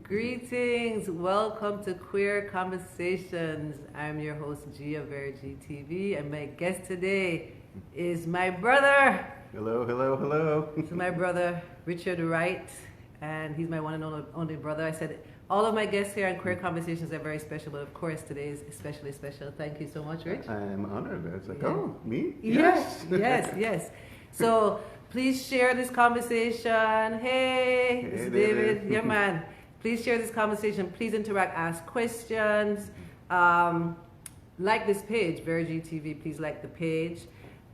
Greetings, welcome to Queer Conversations. I'm your host, Chivalry TV, and my guest today is my brother. Hello, hello, hello. So my brother, Richard Wright, and he's my one and only brother. I said all of my guests here on Queer Conversations are very special, but of course today is especially special. Thank you so much, Rich. I'm honored. It's like, oh, me? Yes, yes. So please share this conversation. Hey, this is David, your man. Please share this conversation. Please interact, ask questions. Like this page, Virgie TV. Please like the page.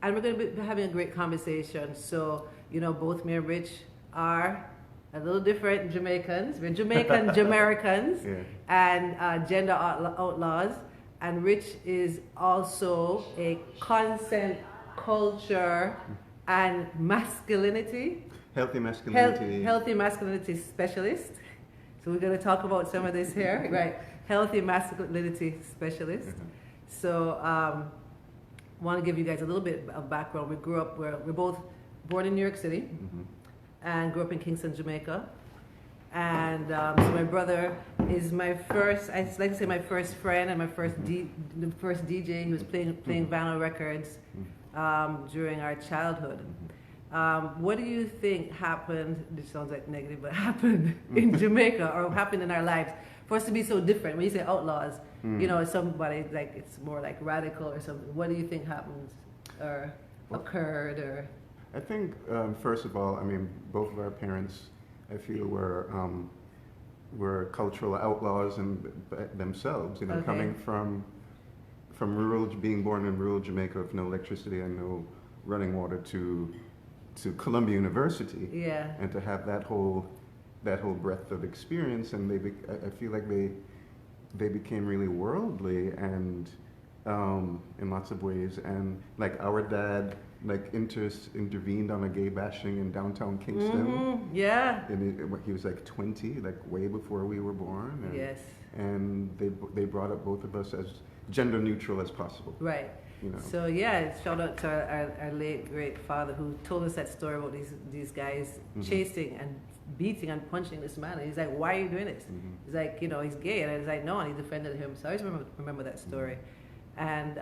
And we're going to be having a great conversation. So, both me and Rich are a little different Jamaicans. We're Jamaican Jamaicans and gender outlaws. And Rich is also a consent, culture, and masculinity. Healthy masculinity. Healthy masculinity specialist. So we're going to talk about some of this here, right? Healthy masculinity specialist. So want to give you guys a little bit of background. We're both born in New York City and grew up in Kingston, Jamaica. And so my brother is my first, I like to say my first friend and my first DJ. He was playing vinyl records during our childhood. What do you think happened, this sounds like negative, but happened in Jamaica or happened in our lives for us to be so different? When you say outlaws, somebody like it's more like radical or something. What do you think happened or occurred? Or I think, first of all, I mean, both of our parents, I feel, were cultural outlaws and themselves, coming from being born in rural Jamaica with no electricity and no running water to Columbia University, and to have that whole breadth of experience, and I feel like they became really worldly and in lots of ways, and like our dad intervened on a gay bashing in downtown Kingston. And he was like 20, like way before we were born. And, and they brought up both of us as gender neutral as possible. Right. So shout out to our late great father who told us that story about these guys chasing and beating and punching this man. And he's like, "Why are you doing this?" He's like, he's gay, and I was like, "No," and he defended him. So I always remember that story. And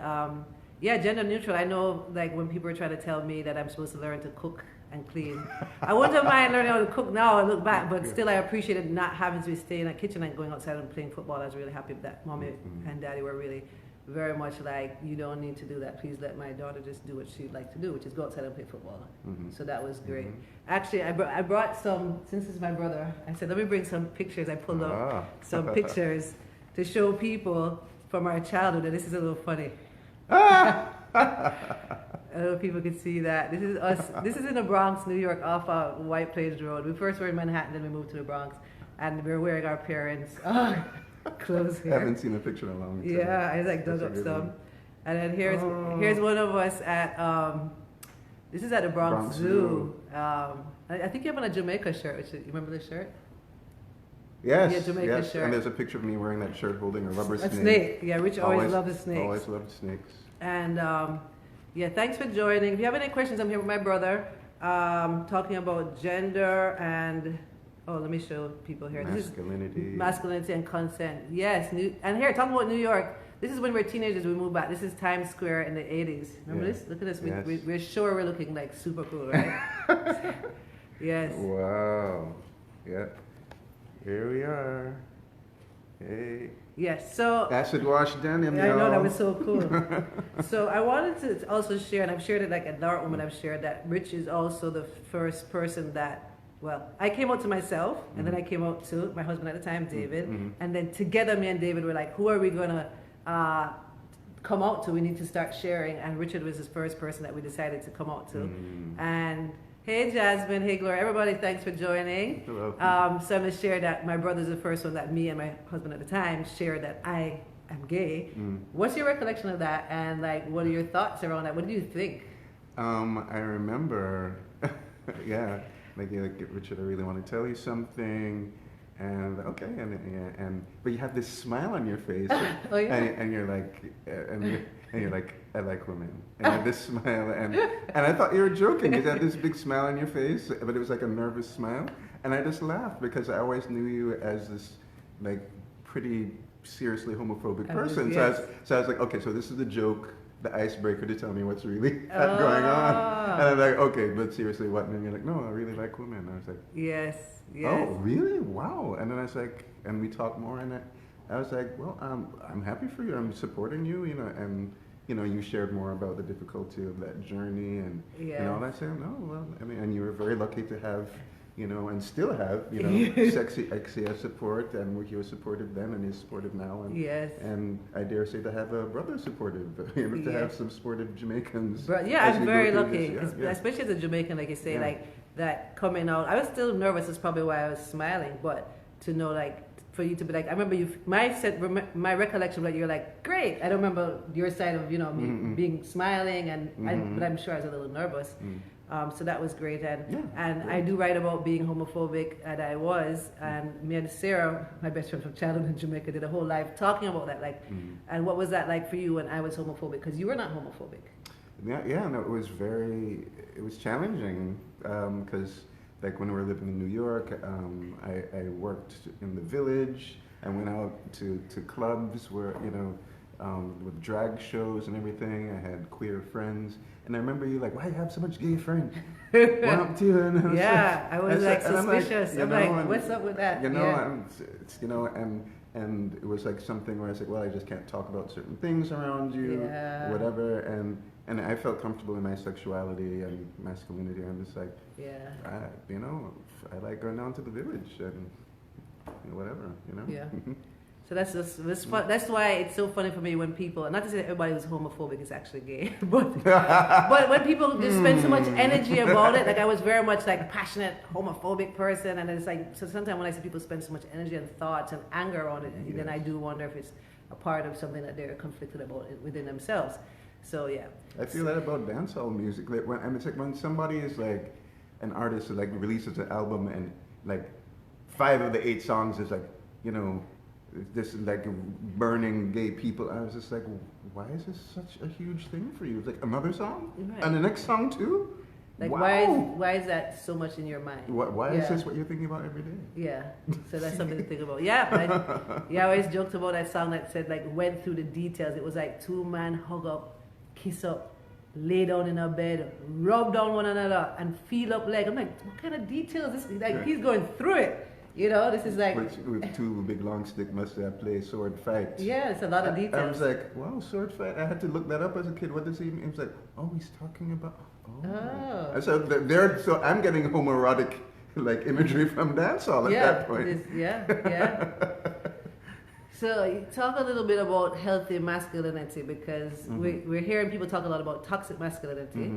gender neutral. I know, like when people are trying to tell me that I'm supposed to learn to cook and clean, I wouldn't mind learning how to cook now. I look back, but still, I appreciated not having to stay in a kitchen and going outside and playing football. I was really happy that mommy and daddy were really very much like, you don't need to do that. Please let my daughter just do what she'd like to do, which is go outside and play football. So that was great. Actually, I brought some, since it's my brother, I said, let me bring some pictures. I pulled up some pictures to show people from our childhood, and this is a little funny. I don't know if people can see that. This is us. This is in the Bronx, New York, off White Plains Road. We first were in Manhattan, then we moved to the Bronx, and we were wearing our parents' clothes here. I haven't seen a picture in a long time. Yeah, I dug up some. And then here's one of us at, this is at the Bronx Zoo. I think you have on a Jamaica shirt. You remember the shirt? Yes. Yeah, Jamaica shirt. And there's a picture of me wearing that shirt holding a rubber snake. A snake. Yeah, Rich always loved the snakes. Always loved snakes. And thanks for joining. If you have any questions, I'm here with my brother, talking about gender and let me show people here. Masculinity and consent. Yes, and here, talking about New York. This is when we're teenagers, we moved back. This is Times Square in the 80s. Remember this? Look at this. Yes. We're sure we're looking like super cool, right? Yes. Wow. Yeah. Here we are. Hey. Yes, so acid wash denim. I know, that was so cool. So I wanted to also share, and I've shared it like at Dark Woman, I've shared that Rich is also the first person that, I came out to myself, and then I came out to my husband at the time, David, and then together me and David were like, who are we going to come out to? We need to start sharing, and Richard was the first person that we decided to come out to. And hey Jasmine, hey Gloria, everybody, thanks for joining. Hello. So I'm going to share that my brother's the first one that me and my husband at the time shared that I am gay. What's your recollection of that, and like what are your thoughts around that? What do you think? I remember, like Richard, I really want to tell you something, and okay, but you have this smile on your face, and you're like, I like women, and you have this smile, and I thought you were joking because you had this big smile on your face, but it was like a nervous smile, And I just laughed because I always knew you as this like pretty seriously homophobic person. Yes. So I was like, okay, so this is the joke, the icebreaker to tell me what's really going on. And I'm like, okay, but seriously, what? And then you're like, no, I really like women. And I was like, yes. oh, really? Wow. And then I was like, and we talked more, and I was like, well, I'm happy for you. I'm supporting you, and you shared more about the difficulty of that journey and all that. Saying, no, well, I mean, and you were very lucky to have, and still have, sexy exy as support, and he was supportive then and he's supportive now. And, and I dare say to have a brother supportive, to have some supportive Jamaicans. I'm very lucky, especially as a Jamaican, like you say, like that coming out. I was still nervous, that's probably why I was smiling, but to know, like, for you to be like, I remember my recollection, like, you're like, great. I don't remember your side of, me being smiling, but I'm sure I was a little nervous. So that was great. And I do write about being homophobic, and I was. And me and Sarah, my best friend from childhood in Jamaica, did a whole live talking about that. Like, and what was that like for you when I was homophobic? Because you were not homophobic. No, it was challenging because like when we were living in New York, I worked in the village. I went out to clubs where, with drag shows and everything. I had queer friends. And I remember you like, why do you have so much gay friends? What up to you? And I was like suspicious. I'm like, what's up with that? And it was like something where I was like, well, I just can't talk about certain things around you, whatever. And I felt comfortable in my sexuality and masculinity. I'm just like, I like going down to the village and whatever, Yeah. So that's why it's so funny for me when people, not to say that everybody who's homophobic is actually gay, but when people just spend so much energy about it, like I was very much like a passionate homophobic person, and it's like, so sometimes when I see people spend so much energy and thoughts and anger on it, then I do wonder if it's a part of something that they're conflicted about within themselves. So I feel that about dancehall music. Like it's like when somebody is like an artist who like releases an album and like 5 of the 8 songs is like, this like burning gay people. I was just like, why is this such a huge thing for you? It's like another song? Right. And the next song too? Like wow. why is that so much in your mind? Why is this what you're thinking about every day? Yeah, so that's something to think about. I always joked about that song that said like went through the details. It was like 2 men hug up, kiss up, lay down in a bed, rub down one another, and feel up leg. I'm like, what kind of details is this? Like he's going through it. This is like... With 2 big long stick must play sword fight. Yeah, it's a lot of details. I was like, wow, sword fight. I had to look that up as a kid. What does he mean? He was like, oh, he's talking about... Oh. And so I'm getting homoerotic like imagery from dancehall at that point. So you talk a little bit about healthy masculinity, because we're hearing people talk a lot about toxic masculinity,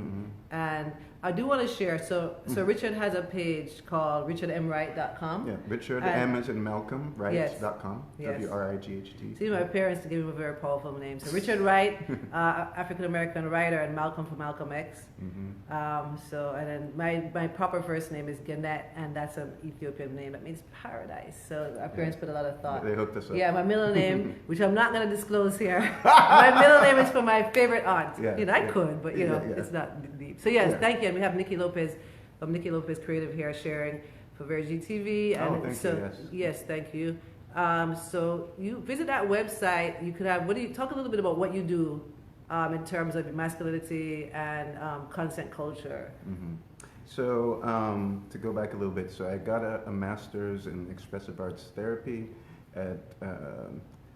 and I do want to share. So Richard has a page called richardmwright.com. Yeah, Richard M as in Malcolm, Wright.com. Yes. WRIGHT. See, my parents gave him a very powerful name. So Richard Wright, African American writer, and Malcolm for Malcolm X. And then my proper first name is Gannett, and that's an Ethiopian name that means paradise. So our parents put a lot of thought. They hooked us up. Yeah, my middle name, which I'm not going to disclose here. My middle name is for my favorite aunt. I could, but it's not deep. So thank you. And we have Nikki Lopez from Nikki Lopez Creative here sharing for Vergy TV. And thank you. So you visit that website. You could have. Talk a little bit about what you do in terms of masculinity and consent culture. So to go back a little bit, so I got a master's in expressive arts therapy at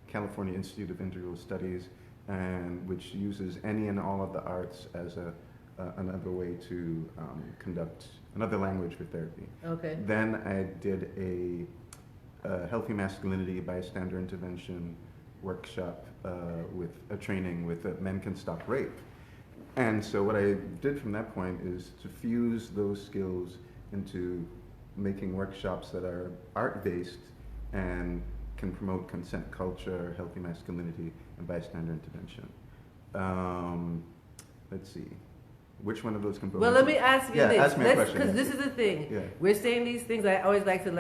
California Institute of Integral Studies, and which uses any and all of the arts as another way to conduct another language for therapy. Okay. Then I did a healthy masculinity bystander intervention workshop with a training with Men Can Stop Rape. And so what I did from that point is to fuse those skills into making workshops that are art-based and can promote consent culture, healthy masculinity, and bystander intervention. Let's see. Which one of those components? Well, let me ask you this. Ask me a question. Because this is the thing. We're saying these things. I always like to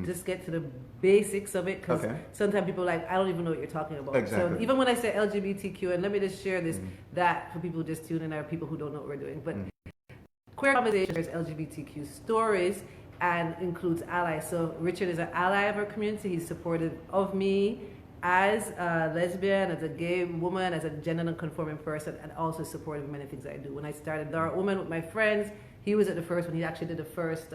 just get to the basics of it, because sometimes people are like, I don't even know what you're talking about. Exactly. So even when I say LGBTQ, and let me just share this, that for people who just tune in, or people who don't know what we're doing, but Queer Qonversations, LGBTQ stories, and includes allies. So Richard is an ally of our community. He's supportive of me as a lesbian, as a gay woman, as a gender non-conforming person, and also supportive of many things I do. When I started Dart Woman with my friends, he was at the first one. He actually did the first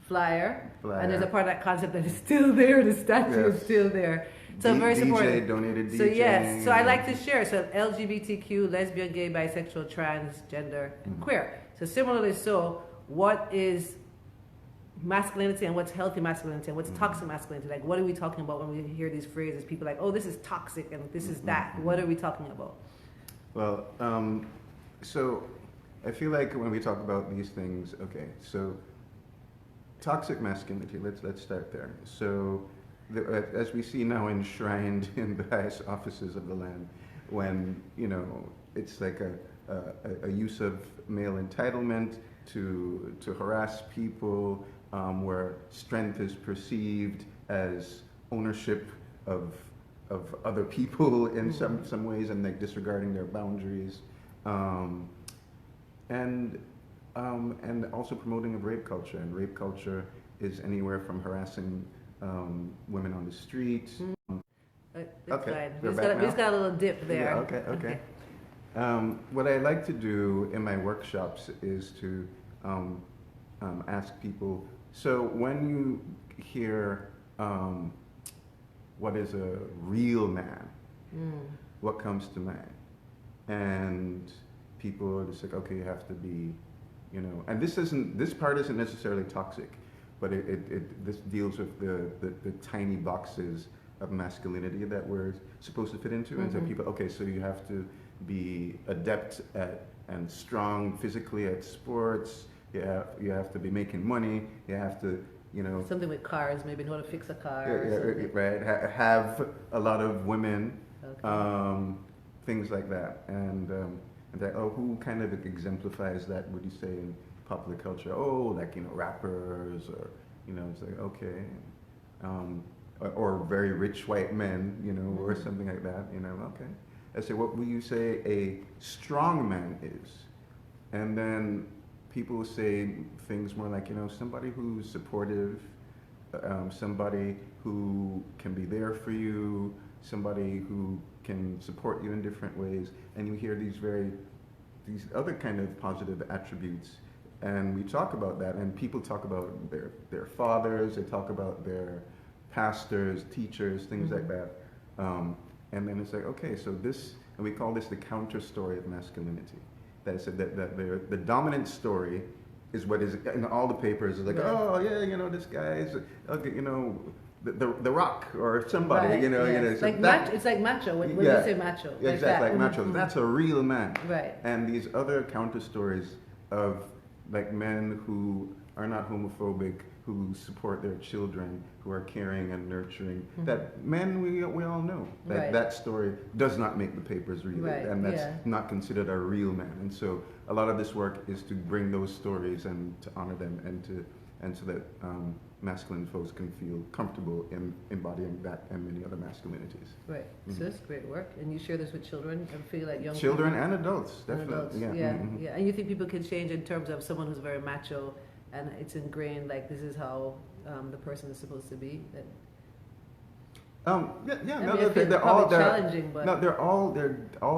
flyer. And there's a part of that concept that is still there. The statue is still there. So I'm very supportive. DJ donated DJ. So yes, so I like to share. So LGBTQ, lesbian, gay, bisexual, transgender, and queer. So similarly, so what is masculinity and what's healthy masculinity and what's toxic masculinity? Like, what are we talking about when we hear these phrases? People are like, oh, this is toxic and this is that. What are we talking about? Well, so I feel like when we talk about these things, okay, so toxic masculinity, let's start there. So as we see now enshrined in the highest offices of the land, when, it's like a use of male entitlement to harass people, where strength is perceived as ownership of other people in some ways, and like disregarding their boundaries, and also promoting of rape culture. And rape culture is anywhere from harassing women on the street. Okay, we just got a little dip there. Yeah, okay. What I like to do in my workshops is to ask people, so when you hear what is a real man, what comes to mind? And people are just like, okay, you have to be, and this part isn't necessarily toxic, but this deals with the tiny boxes of masculinity that we're supposed to fit into. And so people, okay, so you have to be adept at and strong physically at sports. You have to be making money. You have to, something with cars, maybe know how to fix a car. Right. Have a lot of women, Okay. Things like that. And that, who kind of exemplifies that? Would you say in popular culture? Oh, like rappers, or it's like, okay, or very rich white men, or something like that. Okay. I say, what will you say a strong man is? And then people say things more like, somebody who's supportive, somebody who can be there for you, somebody who can support you in different ways. And you hear these other kind of positive attributes. And we talk about that, and people talk about their fathers, they talk about their pastors, teachers, things like that. And then it's like, okay, so this, and we call this the counter story of masculinity. That is that the dominant story is what is in all the papers. Is like, oh yeah, this guy's, the Rock or somebody, Right, It's it's like macho. When you say macho, yeah, exactly, like macho. That's a real man. Right. And these other counter stories of like men who are not homophobic, who support their children, who are caring and nurturing. That men, we all know that that story does not make the papers really, and that's not considered a real man. And so a lot of this work is to bring those stories and to honor them, and so that masculine folks can feel comfortable in embodying that and many other masculinities. Right. So that's great work. And you share this with children and feel like young children people? and adults, definitely. Yeah. And you think people can change in terms of someone who's very macho and it's ingrained, like this is how the person is supposed to be? They're all challenging, but no, they're all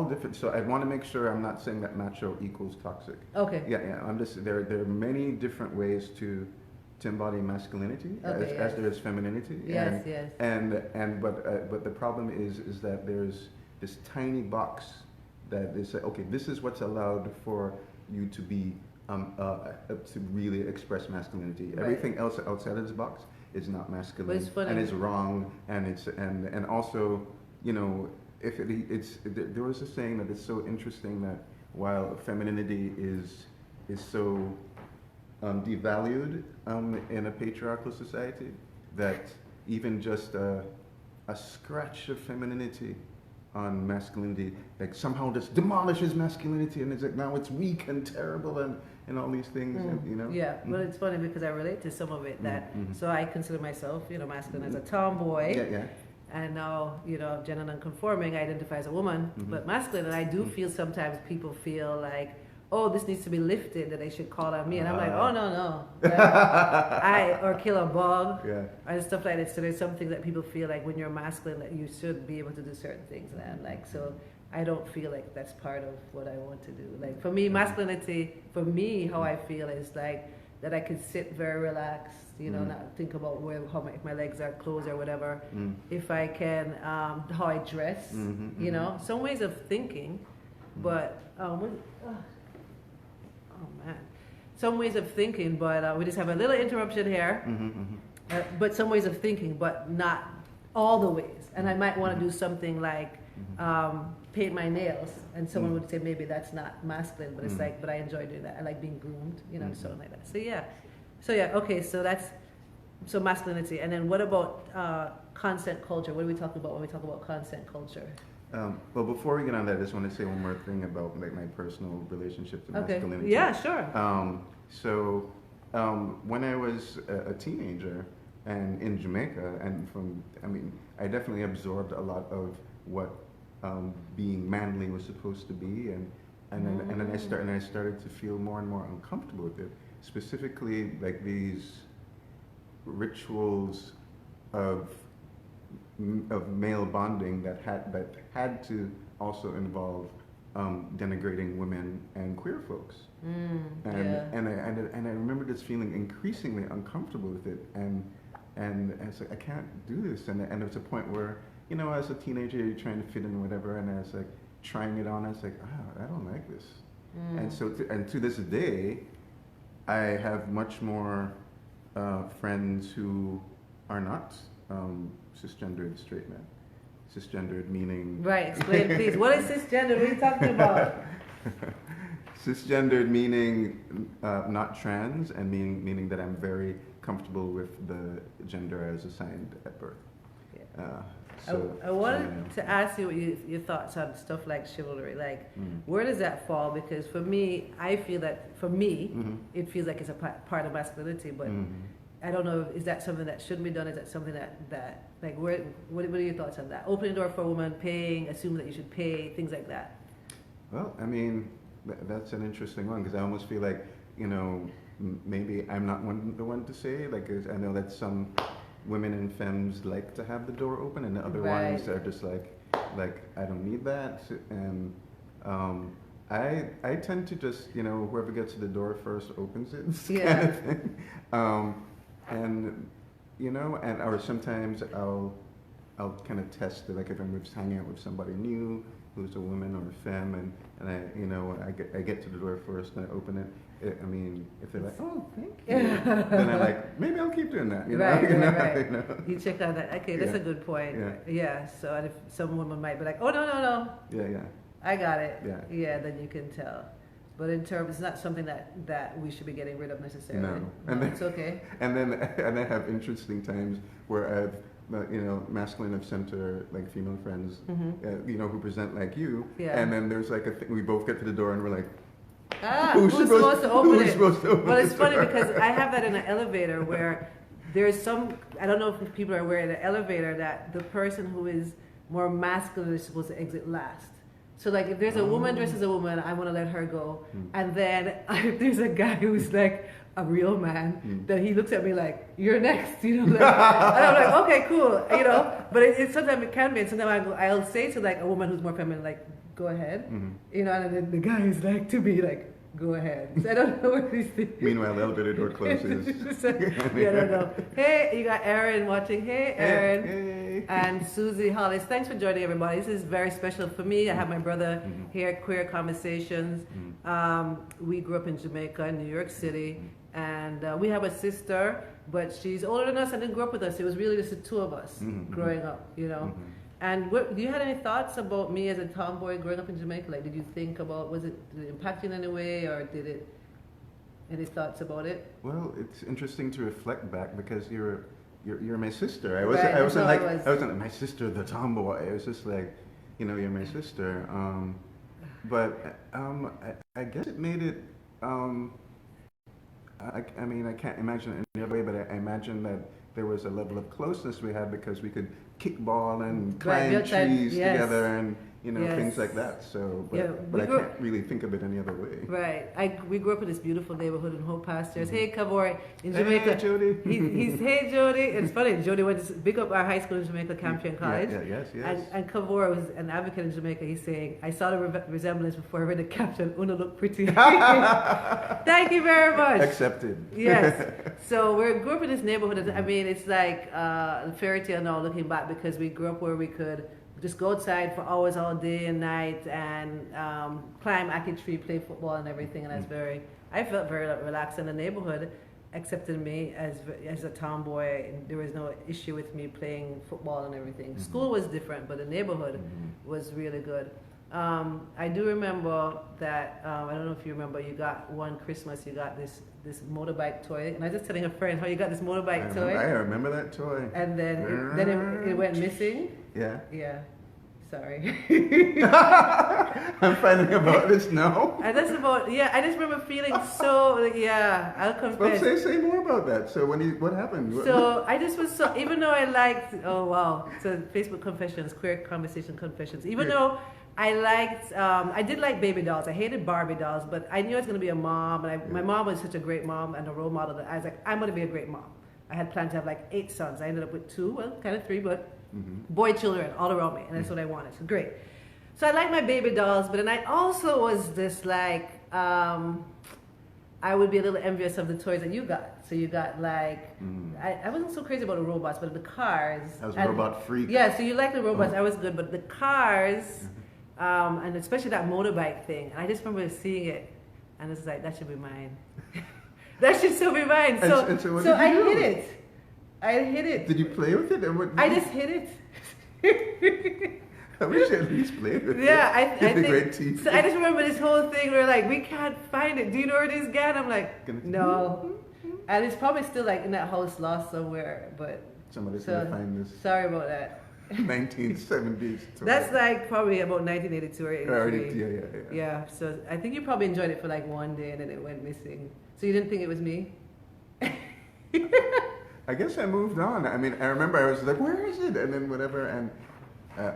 different. So I want to make sure I'm not saying that macho equals toxic. Okay. Yeah. I'm just there are many different ways to embody masculinity as there is femininity. Yes. But the problem is that there's this tiny box that is okay. This is what's allowed for you to be to really express masculinity. Right. Everything else outside of this box is not masculine, but it's funny. and it's wrong, and it's and also, if there was a saying that is so interesting that while femininity is so devalued in a patriarchal society, that even just a scratch of femininity on masculinity, like somehow just demolishes masculinity, and it's like now it's weak and terrible and all these things, Yeah, but it's funny because I relate to some of it that, so I consider myself, masculine as a tomboy. Yeah. And now, gender non-conforming, I identify as a woman, but masculine, and I do feel sometimes people feel like, oh, this needs to be lifted, that they should call on me. And I'm like, oh, no. Like, or kill a bug and stuff like that. So there's something that people feel like when you're masculine that you should be able to do certain things. And I'm like, so I don't feel like that's part of what I want to do. Like for me, masculinity, for me, how I feel is like that I could sit very relaxed, you know, not think about how my legs are closed or whatever. If I can, how I dress, you know, some ways of thinking, but some ways of thinking, but we just have a little interruption here. But some ways of thinking, but not all the ways. And I might want to do something like paint my nails, and someone would say maybe that's not masculine, but it's like, but I enjoy doing that. I like being groomed, you know, something like that. So yeah, okay, so masculinity. And then what about consent culture? What are we talking about when we talk about consent culture? Well, before we get on that, I just want to say one more thing about like my personal relationship to masculinity. Yeah, sure. When I was a teenager and in Jamaica, I definitely absorbed a lot of what being manly was supposed to be, and then I started to feel more and more uncomfortable with it. Specifically, like these rituals of male bonding that had to also involve denigrating women and queer folks. And I remember just feeling increasingly uncomfortable with it, and it's like I can't do this, and it's a point where, you know, as a teenager you're trying to fit in whatever, and I was like trying it on, I was like, I don't like this. And so to this day I have much more friends who are not cisgendered straight men. Cisgendered meaning... Right, explain please. What is cisgendered? What are you talking about? Cisgendered meaning not trans, and meaning that I'm very comfortable with the gender as assigned at birth. I wanted to ask you what your thoughts on stuff like chivalry. Like, where does that fall? Because for me, I feel that for me, it feels like it's a part of masculinity, but I don't know, is that something that shouldn't be done? Is that something that like, what are your thoughts on that? Opening the door for a woman, paying, assuming that you should pay, things like that. Well, I mean, that's an interesting one, because I almost feel like, you know, maybe I'm not the one to say, like, I know that some women and femmes like to have the door open, and the other ones are just like I don't need that. And I tend to just, you know, whoever gets to the door first opens it, kind of thing. And you know, or sometimes I'll kind of test it, like if I'm just hanging out with somebody new who's a woman or a femme, and I, you know, I get to the door first and I open it. I mean, if they're like, oh, thank you, then I'm like, maybe I'll keep doing that. You know? Right. You know? You check on that. Okay, that's a good point. Yeah. So and if some woman might be like, oh, no. Yeah. I got it. Yeah, then you can tell. But in terms, it's not something that we should be getting rid of necessarily. No, and then, it's okay. And I have interesting times where I've, you know, masculine of center, like female friends, you know, who present like you. Yeah. And then there's like a thing, we both get to the door and we're like, who's supposed to open it? Well, it's funny because I have that in an elevator where there's some, I don't know if people are aware in the elevator that the person who is more masculine is supposed to exit last. So like if there's a woman dressed as a woman, I want to let her go. And then if there's a guy who's like a real man, then he looks at me like, you're next, you know. Like, and I'm like, okay, cool, you know. But it sometimes it can be, and sometimes I'll say to like a woman who's more feminine, like, go ahead, you know, and then the guy is like to be like, go ahead. So I don't know what these things. Meanwhile, the elevator door closes. Yeah, I don't know. Hey, you got Aaron watching. Hey, Aaron. Hey. And Susie Hollis. Thanks for joining, everybody. This is very special for me. I have my brother here at Queer Qonversations. We grew up in Jamaica, in New York City, and we have a sister, but she's older than us and didn't grow up with us. It was really just the two of us growing up, you know. And do you have any thoughts about me as a tomboy growing up in Jamaica? Like, did you think about, did it impact you in any way, or any thoughts about it? Well, it's interesting to reflect back because you're my sister. I wasn't like my sister, the tomboy. It was just like, you know, you're my sister. But I guess it made it. I mean, I can't imagine it any other way, but I imagine that there was a level of closeness we had because we could kickball and climb trees together, things like that. So, but I can't really think of it any other way. Right. We grew up in this beautiful neighborhood in Hope Pastures. Hey, Kavori in Jamaica. Hey, Jody. He's hey, Jody. It's funny. Jody went to big up our high school in Jamaica, Campion College. Yes. And Kavori was an advocate in Jamaica. He's saying, I saw the resemblance before I read the caption. Una look pretty. Thank you very much. Accepted. Yes. So we grew up in this neighborhood. I mean, it's like a fairy tale now looking back, because we grew up where we could just go outside for hours all day and night and climb ackee tree, play football and everything. And I felt very relaxed in the neighborhood, accepted me as a tomboy. There was no issue with me playing football and everything. School was different, but the neighborhood was really good. I do remember that, I don't know if you remember, you got one Christmas, you got this motorbike toy. And I was just telling a friend how you got this motorbike toy. I remember that toy. And then it went missing. Yeah. Yeah. Sorry. I'm finding about this now. And that's about, I just remember feeling so, I'll confess. Well, say more about that. So what happened? So I just was so, even though I liked, so Facebook Confessions, Queer Qonversations Confessions, even though I liked, I did like baby dolls. I hated Barbie dolls, but I knew I was going to be a mom. And my mom was such a great mom and a role model that I was like, I'm going to be a great mom. I had planned to have like 8 sons. I ended up with 2, well, kind of 3, but boy children all around me. And that's what I wanted. So great. So I liked my baby dolls, but then I also was this like, I would be a little envious of the toys that you got. So you got like, I wasn't so crazy about the robots, but the cars. I was a robot freak. Yeah, so you like the robots. I was good, but the cars, and especially that motorbike thing. And I just remember seeing it, and it's like, that should be mine. That should still be mine. So I hit it. I hit it. Did you play with it? I just hit it. I wish you at least played with it. Yeah, I think. Great team. So I just remember this whole thing where like, we can't find it. Do you know where it is, Gan? I'm like, no. And it's probably still like in that house lost somewhere, but. Somebody's going to find this. Sorry about that. 1970s. That's like probably about 1982 or 83. Yeah. So I think you probably enjoyed it for like one day and then it went missing. So you didn't think it was me? I guess I moved on. I mean, I remember I was like, where is it? And then whatever, and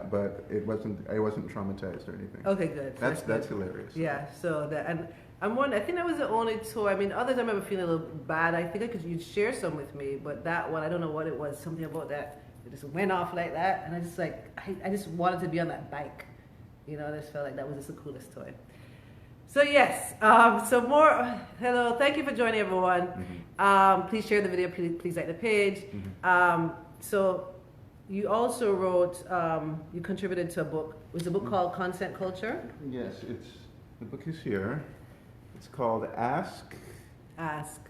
but it wasn't. I wasn't traumatized or anything. Okay, good. So that's hilarious. Yeah. So that, and I'm wondering. I think that was the only toy. I mean, others I remember feeling a little bad. I think you'd share some with me, but that one, I don't know what it was. Something about that. It just went off like that, and I just like, I just wanted to be on that bike. You know, I just felt like that was just the coolest toy. So yes, hello, thank you for joining everyone. Please share the video, please like the page. So you also wrote, you contributed to a book. It was a book called Consent Culture? Yes, the book is here. It's called Ask.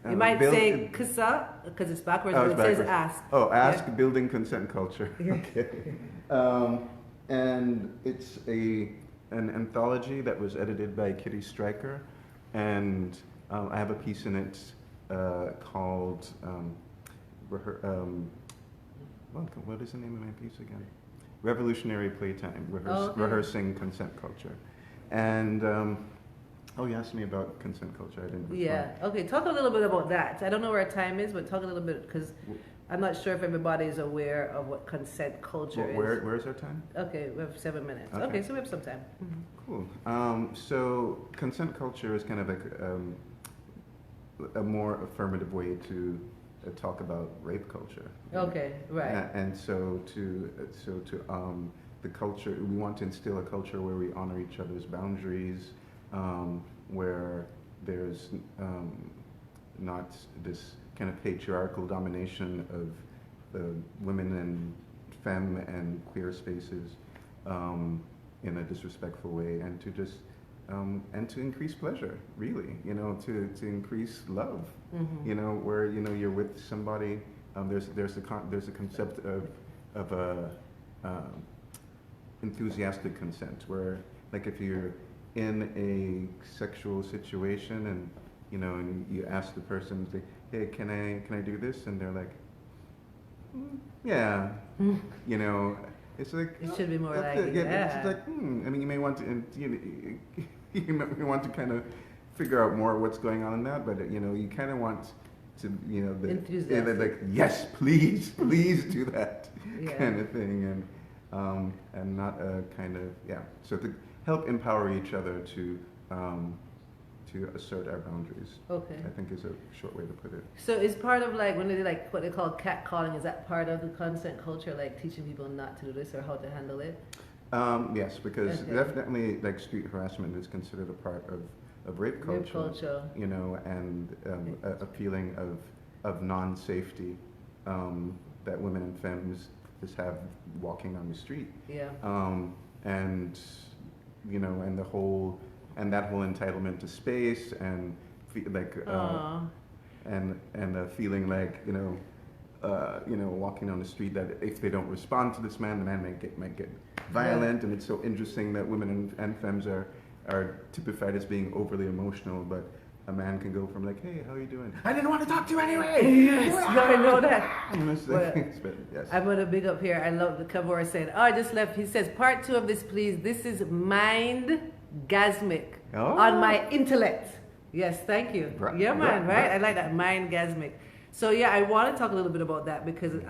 You might say Kasa, because it's backwards, but it says Ask. Oh, Ask Building Consent Culture. Okay. And it's an anthology that was edited by Kitty Stryker, and I have a piece in it called what is the name of my piece again? Revolutionary Playtime, Rehearsing Consent Culture. And you asked me about consent culture. I didn't respond. Yeah. Okay. Talk a little bit about that. I don't know where our time is, but talk a little bit, because I'm not sure if everybody is aware of what consent culture is. Where's our time? Okay, we have 7 minutes. Okay, so we have some time. Cool. So consent culture is kind of like a more affirmative way to talk about rape culture. Okay, right. And so to the culture, we want to instill a culture where we honor each other's boundaries, where there's not this kind of patriarchal domination of women and femme and queer spaces in a disrespectful way, and to just and to increase pleasure, really, to increase love, where you're with somebody. There's a concept of enthusiastic consent, where like if you're in a sexual situation and and you ask the person, say, hey, can I do this? And they're like, yeah, it's like it should be more like It's like, I mean, you may want to, you may want to kind of figure out more what's going on in that, but you kind of want to, like, yes, please do that kind of thing, and not a kind of, so to help empower each other to assert our boundaries. Okay. I think is a short way to put it. So is part of like when they do like what they call catcalling, is that part of the consent culture, like teaching people not to do this or how to handle it? Yes, because definitely like street harassment is considered a part of rape culture. Rape culture. You know, and a feeling of non-safety that women and femmes just have walking on the street. Yeah. And you know, and that whole entitlement to space and and feeling like walking on the street that if they don't respond to this man, the man might get violent. And it's so interesting that women and femmes are typified as being overly emotional, but a man can go from like, hey, how are you doing? I didn't want to talk to you anyway. Yes, I know that. Yes. I'm gonna big up here. I love the cover saying, oh, I just left. He says, part 2 of this, please. This is mind-gasmic on my intellect. Yes, thank you. Yeah, man, right? I like that, mind-gasmic. So yeah, I want to talk a little bit about that because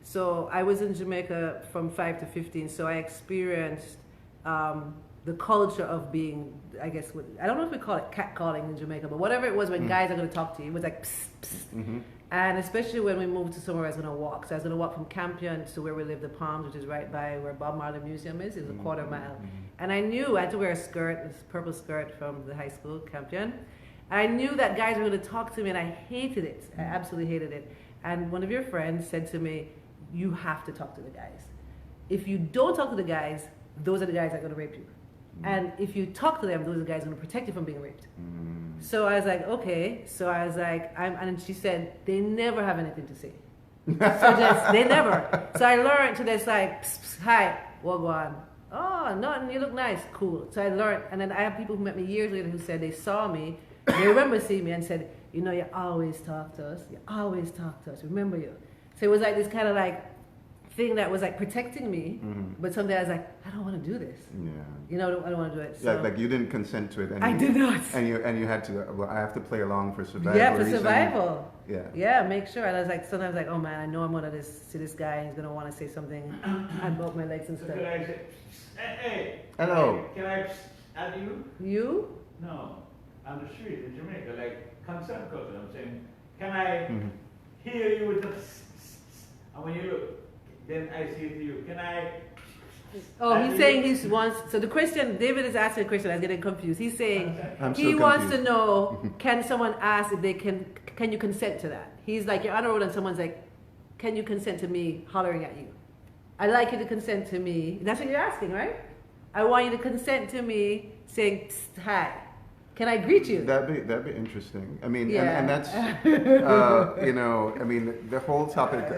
so I was in Jamaica from 5 to 15, so I experienced the culture of being, I guess, I don't know if we call it catcalling in Jamaica, but whatever it was when guys are going to talk to you, it was like psst, psst. Mm-hmm. And especially when we moved to somewhere I was going to walk. So I was going to walk from Campion to where we live, the Palms, which is right by where Bob Marley Museum is. It was a quarter mile. And I knew I had to wear a skirt, this purple skirt from the high school, Campion. I knew that guys were going to talk to me, and I hated it. I absolutely hated it. And one of your friends said to me, you have to talk to the guys. If you don't talk to the guys, those are the guys that are going to rape you. And if you talk to them, those are the guys going to protect you from being raped. So I was like, okay. So I was like, and she said, they never have anything to say. They never. So I learned to just like, psst, psst, hi, what go on? Oh, nothing, you look nice, cool. So I learned, and then I have people who met me years later who said they saw me, they remember seeing me and said, you know, you always talk to us. You always talk to us. Remember you. So it was like this kind of like thing that was like protecting me, but someday I was like, I don't want to do this. Yeah. You know, I don't want to do it. So. Yeah, like you didn't consent to it. And I did not. And you had to. Well, I have to play along for survival. Yeah, for survival. Yeah. Yeah, make sure. And I was like, sometimes like, oh man, I know I'm gonna see this guy. And he's gonna want to say something about my legs and stuff. Could I say, hey, hello. Can I add you? You? No, on the street in Jamaica, like consent culture. I'm saying, can I hear you with the and when you look, then I say to you, can I? Oh, he's saying he wants. So the question, David is asking a question. I was getting confused. He's saying he wants to know, can someone ask if they can you consent to that? He's like, you're on the road and someone's like, can you consent to me hollering at you? I'd like you to consent to me. That's what you're asking, right? I want you to consent to me saying, psst, hi. Can I greet you? That'd be interesting. I mean, yeah. and that's, you know, I mean, the whole topic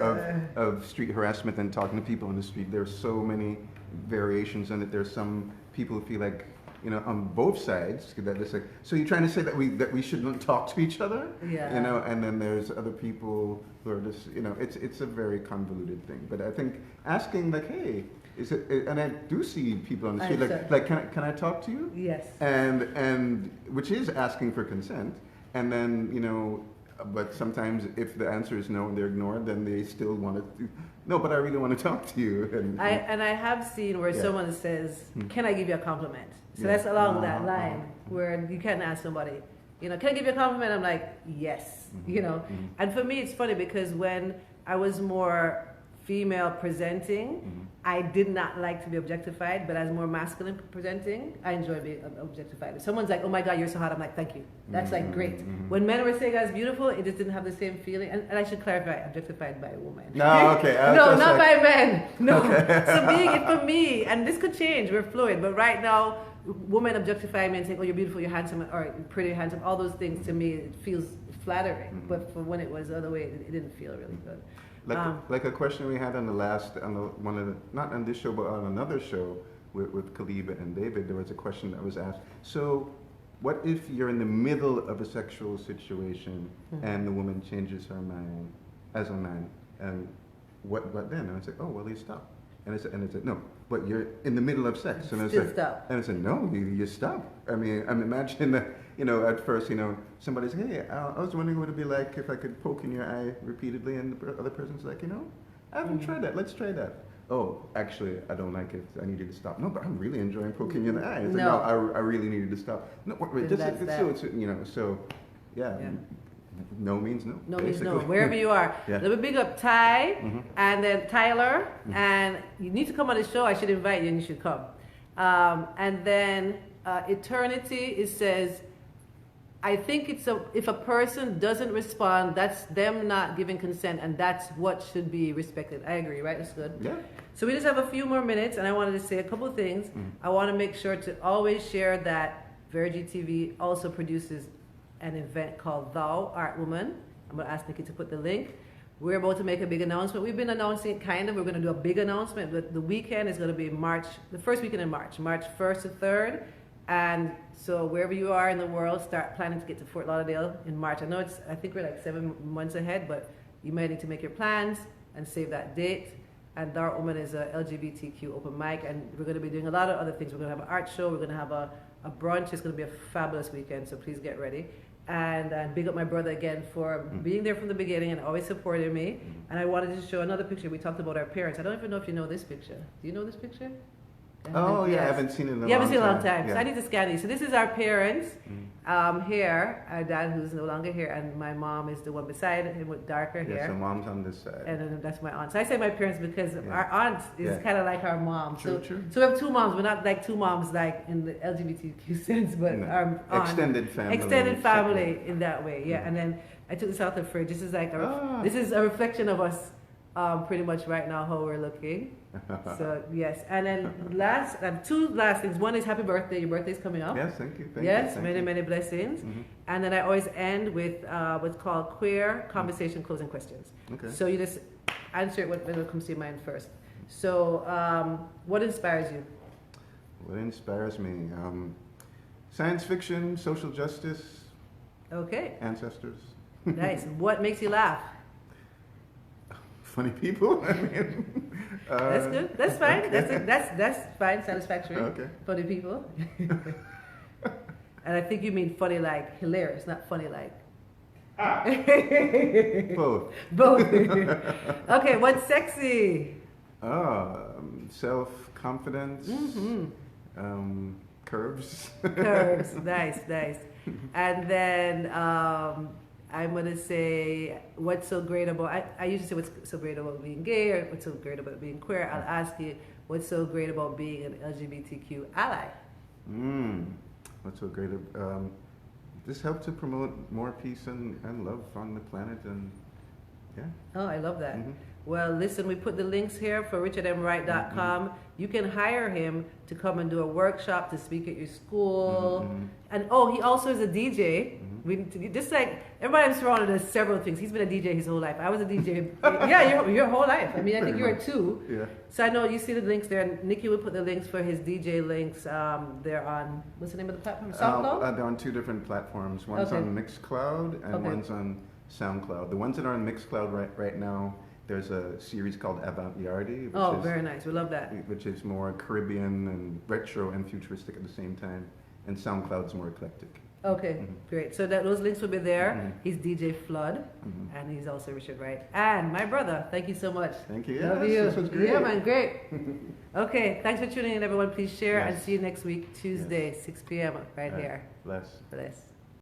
of street harassment and talking to people on the street, there's so many variations in it. There's some people who feel like, you know, on both sides, that it's like, so you're trying to say that we shouldn't talk to each other? Yeah. You know, and then there's other people who are just, you know, it's a very convoluted thing. But I think asking like, hey, is it, and I do see people on the street like can I talk to you? Yes. And which is asking for consent, and then, you know, but sometimes if the answer is no and they're ignored, then they still want to. No, but I really want to talk to you. And I have seen where someone says, "Can I give you a compliment?" So that's along that line where you can ask somebody, you know, "Can I give you a compliment?" I'm like, "Yes," you know. And for me, it's funny because when I was more female presenting, I did not like to be objectified, but as more masculine presenting, I enjoy being objectified. If someone's like, oh my God, you're so hot, I'm like, thank you. That's like great. When men were saying I was beautiful, it just didn't have the same feeling. And I should clarify, objectified by a woman. No, okay. No, not by men. No. Okay. So being it for me, and this could change, we're fluid, but right now, women objectify me and say, oh, you're beautiful, you're handsome, or pretty handsome, all those things to me, it feels flattering. But for when it was the other way, it didn't feel really good. Like a question we had on one of the, not on this show, but on another show with Kaliba and David, there was a question that was asked. So, what if you're in the middle of a sexual situation and the woman changes her mind as a man, and what then? And I said, oh, well, you stop. And I said, no, but you're in the middle of sex. And I said, stop. And I said, no, you stop. I mean, I'm imagining that, you know, at first, you know, somebody's, hey, I was wondering what it'd be like if I could poke in your eye repeatedly, and the other person's like, you know, I haven't tried that. Let's try that. oh, actually, I don't like it. I needed to stop. No, but I'm really enjoying poking you in the eye. It's like, No. I really needed to stop. No, wait, Then this that's is, that. so, it's, you know, so, yeah. Yeah. No means no. No means no. basically. Wherever you are. Yeah. Let me big up Ty Mhm. and then Tyler. Mhm. And you need to come on the show. I should invite you and you should come. And then Eternity, it says, I think if a person doesn't respond, that's them not giving consent, and that's what should be respected. I agree, right? That's good. Yeah. So we just have a few more minutes, and I wanted to say a couple of things. I want to make sure to always share that Vergy TV also produces an event called Thou Art Woman. I'm going to ask Nikki to put the link. We're about to make a big announcement. We've been announcing it kind of. We're going to do a big announcement, but the weekend is going to be the first weekend in March 1st to 3rd. And so wherever you are in the world, start planning to get to Fort Lauderdale in March. I think we're like 7 months ahead, but you might need to make your plans and save that date. And Thou Art Woman is a LGBTQ open mic, and we're going to be doing a lot of other things. We're going to have an art show. We're going to have a brunch. It's going to be a fabulous weekend, so please get ready. And big up my brother again for being there from the beginning and always supporting me. And I wanted to show another picture. We talked about our parents. I don't even know if you know this picture. Do you know this picture? Oh, yeah, Yes. I haven't seen it in a long time. You haven't seen it in a long time, so Yeah. I need to scan these. So this is our parents here. Our dad, who's no longer here, and my mom is the one beside him with darker Yeah, hair. so mom's on this side. And then that's my aunt. So I say my parents because Yeah. our aunt is Yeah. kind of like our mom. True, so, true. so we have two moms. We're not like two moms like in the LGBTQ sense, but No. our aunt. Extended family. Extended family separate. in that way, yeah. Mhm. And then I took this out the fridge. This is like Ah. this is a reflection of us, pretty much right now how we're looking. So yes, and then two last things. One is happy birthday. Your birthday's coming up. Yes, thank you. Thank Yes, you, many, thank many blessings. Mhm. And then I always end with what's called Queer Conversation closing questions. Okay. So you just answer it whatever comes to your mind first. So what inspires you? What inspires me? Science fiction, social justice, Okay, ancestors, nice. What makes you laugh? funny people. I mean, That's good. That's fine. okay. That's fine. Satisfactory. Okay. Funny people. And I think you mean funny like hilarious, not funny like. Both. Both. Okay, what's sexy? Self-confidence, curves. Curves. Nice, nice. And then I'm gonna say what's so great about I usually say what's so great about being gay or what's so great about being queer. I'll ask you what's so great about being an LGBTQ ally. What's so great? This helped to promote more peace and love on the planet, and yeah. Oh, I love that. Mhm. Well, listen, we put the links here for richardmwright.com. You can hire him to come and do a workshop, to speak at your school. And oh, he also is a DJ. Just like everybody I'm surrounded with several things. He's been a DJ his whole life. I was a DJ. Yeah, your whole life. I mean, I think you were too. Yeah. So I know you see the links there. Nikki will put the links for his DJ links. They're on, what's the name of the platform? SoundCloud? They're on two different platforms. One's Okay. on Mixcloud and Okay. one's on SoundCloud. The ones that are on Mixcloud right now, there's a series called Avant-Garde, Oh, very nice. We love that. which is more Caribbean and retro and futuristic at the same time. And SoundCloud's more eclectic. Okay, great. So those links will be there. Mhm. He's DJ Flood, and he's also Richard Wright. And my brother, thank you so much. Thank you. Love Yes, you. this was great. Yeah, man, great. Okay, thanks for tuning in, everyone. Please share and Yes. see you next week, Tuesday, 6 p.m. right All right. here. Bless. Bless.